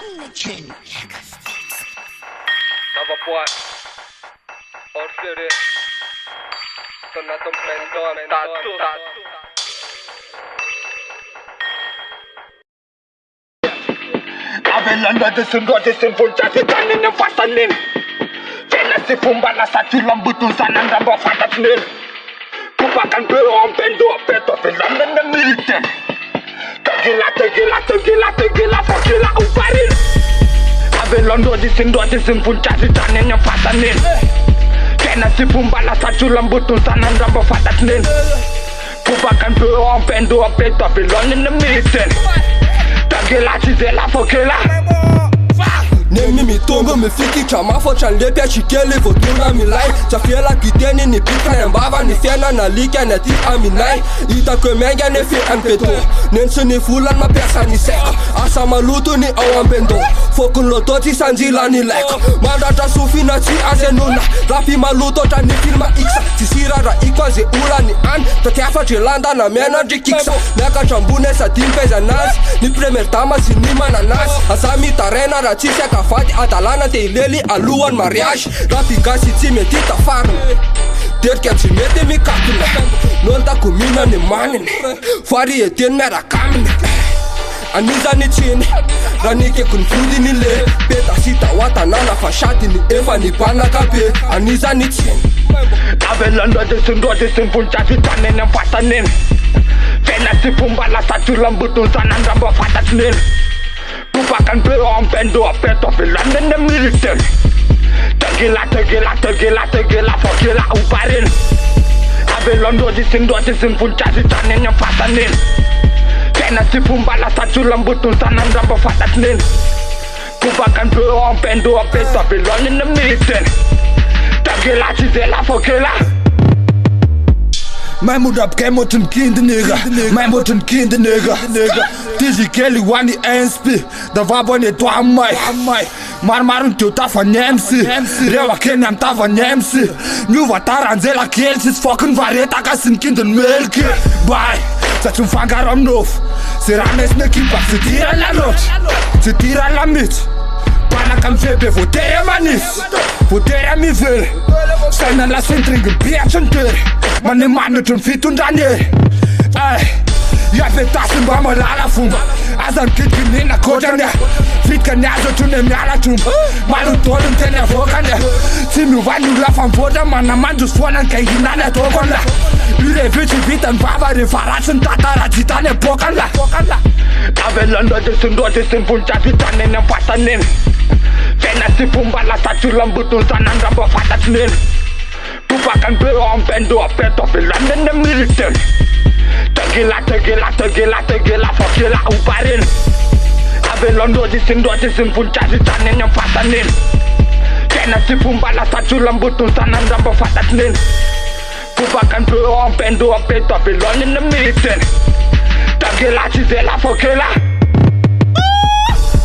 on the chin. Nova Port Old City Sonatong Pendon Tatu Avelanda de sundote se vulciate tani ne fasanin Vena se fumbala sa tulambutu sananda ba fatatnin Kupakan pe on pendo peto filanda ne milite Tegila fakila uparin Avelanda de sundote se vulciate tani ne fasanin Vena se fumbala sa tulambutu sananda ba fatatnin Kupakan pe on pendo peto filanda ne milite Gela chizela fokela Nemi mitongo mifiki chama fo chanlepia chikele votuna milai Chafiela kiteni ni pika na mbava ni fiena na likia na tit aminai Ita kwemenga ne fi ampeto Nensu ni fulan ma pesa ni seko Asa maluto ni awambendo Fokun lototi sanjila ni leko Mandata sufi na chi azenuna Rapi maluto ta ni filma iksa Tisira ra ikwa ze ula ni an Tateafa chilanda na mena di kiksa Neka chambune sa timpe za nasi Ni premier tama sinima na nasi Asami tarena ra chise kafati Atalana te ileli aluan mariage Rapi gasi time tita farm Terkia chimete mi kakuna Nonta kumina ni manine Fari etien mera kamine Aniza ni chini Ranike kunfudi ni le Peta sita wata nana fashati ni eva ni pana kape Aniza ni chini Avelanda de sundote se vulciate tani ne fasanin Vena se fumbala sa tulambutu sananda ba fatatnin Kupakan pe on pendo peto filanda ne milite Tegila fakila uparin Avelanda de sundote se vulciate tani ne fasanin Vena se fumbala sa tulambutu sananda ba fatatnin Kupakan pe on pendo peto filanda ne milite Tegila chizela fakila Mijn moeder op geen moet een kind nigga. Mijn moet een kind nigga. Tizi Kelly wani NSP. Da vabo ne to amai. Maar een tuta van Nemsi. Rewa kenem ta van Nemsi. Nu wat aranzela kelsis fucking vareta ca sunt kind în melke. Bye. Să-ți un fangar om nou. Se rames ne kipa. Se tira la not. Se tira la mit. Pana cam febe voterea manis. Voterea mi vele. Stai la centring în piață întere. Mane manu tun fitun dane Ya petas în bamă la fumba Azan kit gini na kodane Fit ka neazo tune miala tum Malu tolum tene vokane Simi vanyu la fan voda Mana mandus fonan kai hinane tokonda Ure vici vitan bavari farațin tatara titane pokanla Avelanda de sundote se vulciate tani ne fasanin Vena se fumbala sa tulambutu sananda ba fatatnin Kupakan pe on pendo peto filanda ne milite Tegila fakila uparin Avelanda de sundote se vulciate tani ne fasanin Vena se fumbala sa tulambutu sananda ba fatatnin Kupakan pe on pendo peto filanda ne milite Tegila chizela fakila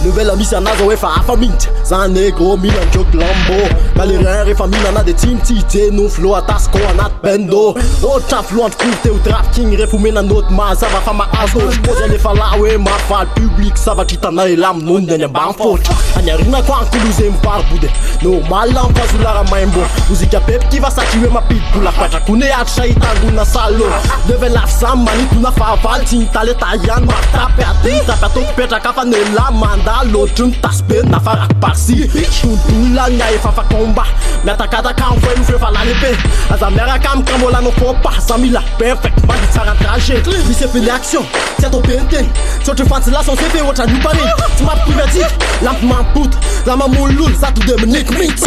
Nouvelle amie ça n'a pas fait à famille. Ça n'est gros mille en joke lambo. Galérin et famille on a des team tité. Nous flow à tasco on a bendo. Oh taf flow en courte ou trap king refumé dans notre main. Ça va faire ma asso. J'pose les falla ouais ma fall public. Ça va titana et l'âme non d'un ban faute. Anya rina quoi en coulouse m'par boudé. Normal en face ou la ramembo. Musique à pep qui va saturer ma pite pour la pata. Kune à chaïta guna salo. Devant la sam mani tuna faval. Tinta le tayan ma tape à tinta. Pato peta kafane la manda. L'autre taspe na farak parsi Tuntu la nyaye fa combat Mais atakata kam foi nous fait la l'épée Azamera kam kamola no faut pas Sami la perfect Mandi sa rentrage Il s'est fait l'action C'est ton PNT Sur tu fais la son CV What a nous parlé Tu m'as privé dit Lampe m'en pout La mamou loul Ça tout de me nick mix